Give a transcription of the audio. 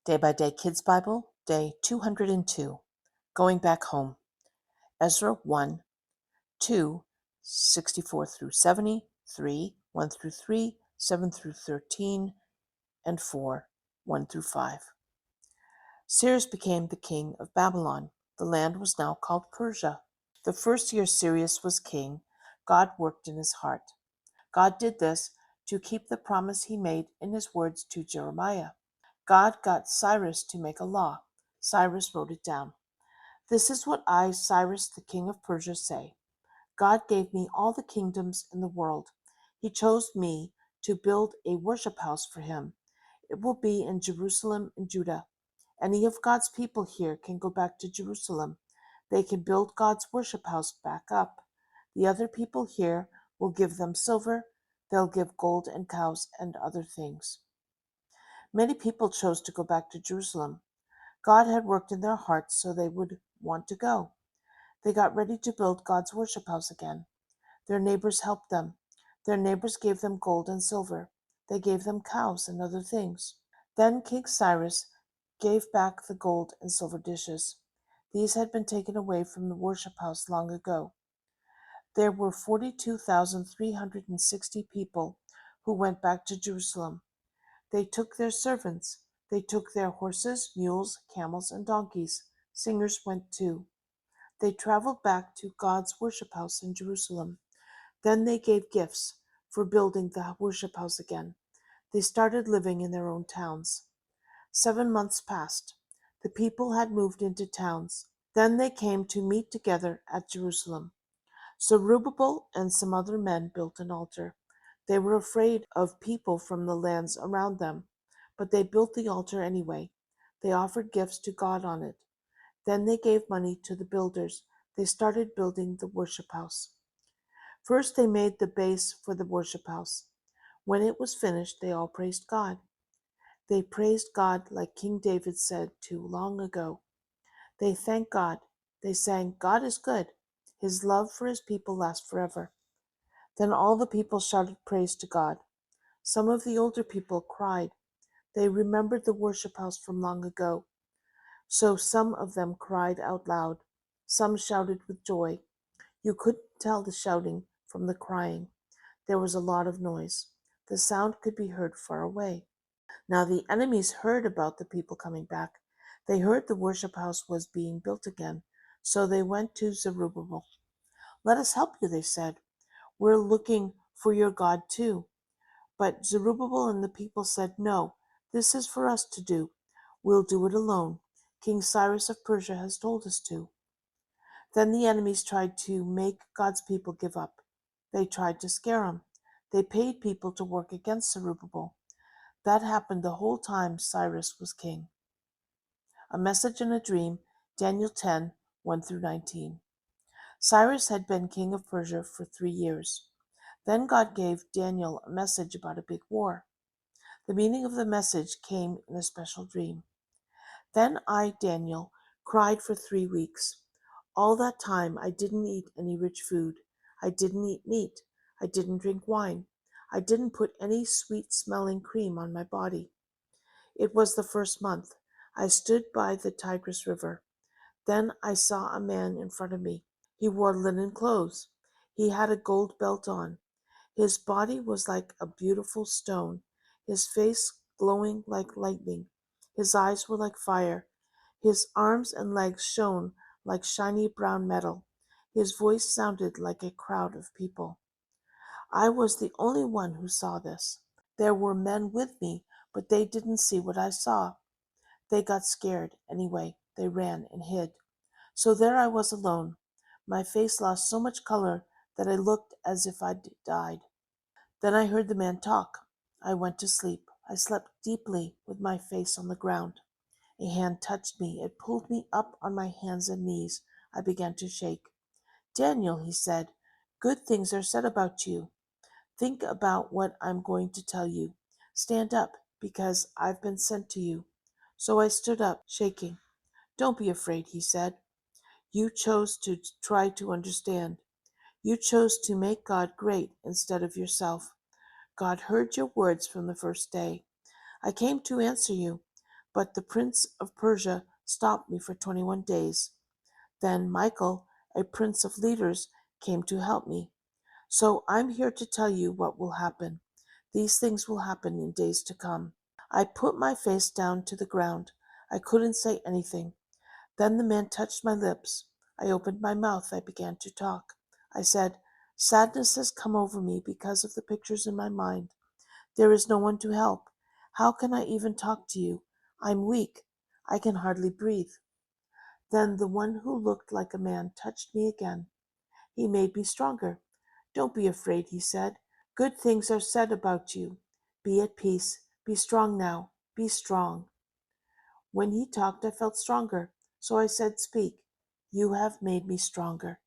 Day by Day Kids Bible, Day 202. Going Back Home. Ezra 1, 2, 64 through 70, 3, 1 through 3, 7 through 13, and 4, 1 through 5. Cyrus became the king of Babylon. The land was now called Persia. The first year Cyrus was king, God worked in his heart. God did this to keep the promise he made in his words to Jeremiah. God got Cyrus to make a law. Cyrus wrote it down. This is what I, Cyrus, the king of Persia, say. God gave me all the kingdoms in the world. He chose me to build a worship house for him. It will be in Jerusalem in Judah. Any of God's people here can go back to Jerusalem. They can build God's worship house back up. The other people here will give them silver. They'll give gold and cows and other things. Many people chose to go back to Jerusalem. God had worked in their hearts so they would want to go. They got ready to build God's worship house again. Their neighbors helped them. Their neighbors gave them gold and silver. They gave them cows and other things. Then King Cyrus gave back the gold and silver dishes. These had been taken away from the worship house long ago. There were 42,360 people who went back to Jerusalem. They took their servants. They took their horses, mules, camels, and donkeys. Singers went too. They traveled back to God's worship house in Jerusalem. Then they gave gifts for building the worship house again. They started living in their own towns. 7 months passed. The people had moved into towns. Then they came to meet together at Jerusalem. Zerubbabel and some other men built an altar. They were afraid of people from the lands around them, but they built the altar anyway. They offered gifts to God on it. Then they gave money to the builders. They started building the worship house. First, they made the base for the worship house. When it was finished, they all praised God. They praised God like King David said too long ago. They thanked God. They sang, God is good. His love for his people lasts forever. Then all the people shouted praise to God. Some of the older people cried. They remembered the worship house from long ago. So some of them cried out loud. Some shouted with joy. You couldn't tell the shouting from the crying. There was a lot of noise. The sound could be heard far away. Now the enemies heard about the people coming back. They heard the worship house was being built again. So they went to Zerubbabel. Let us help you, they said. We're looking for your God too. But Zerubbabel and the people said, no, this is for us to do. We'll do it alone. King Cyrus of Persia has told us to. Then the enemies tried to make God's people give up. They tried to scare him. They paid people to work against Zerubbabel. That happened the whole time Cyrus was king. A message in a dream, Daniel 10, 1 through 19. Cyrus had been king of Persia for 3 years. Then God gave Daniel a message about a big war. The meaning of the message came in a special dream. Then I, Daniel, cried for 3 weeks. All that time I didn't eat any rich food. I didn't eat meat. I didn't drink wine. I didn't put any sweet-smelling cream on my body. It was the first month. I stood by the Tigris River. Then I saw a man in front of me. He wore linen clothes. He had a gold belt on. His body was like a beautiful stone, his face glowing like lightning. His eyes were like fire. His arms and legs shone like shiny brown metal. His voice sounded like a crowd of people. I was the only one who saw this. There were men with me, but they didn't see what I saw. They got scared. Anyway, they ran and hid. So there I was alone. My face lost so much color that I looked as if I'd died. Then I heard the man talk. I went to sleep. I slept deeply with my face on the ground. A hand touched me. It pulled me up on my hands and knees. I began to shake. Daniel, he said, good things are said about you. Think about what I'm going to tell you. Stand up, because I've been sent to you. So I stood up, shaking. Don't be afraid, he said. You chose to try to understand. You chose to make God great instead of yourself. God heard your words from the first day. I came to answer you. But the Prince of Persia stopped me for 21 days. Then Michael, a prince of leaders, came to help me. So I'm here to tell you what will happen. These things will happen in days to come. I put my face down to the ground. I couldn't say anything. Then the man touched my lips. I opened my mouth. I began to talk. I said, "Sadness has come over me because of the pictures in my mind. There is no one to help. How can I even talk to you? I'm weak. I can hardly breathe." Then the one who looked like a man touched me again. He made me stronger. "Don't be afraid," he said. "Good things are said about you. Be at peace. Be strong now. Be strong." When he talked, I felt stronger. So I said, "Speak. You have made me stronger."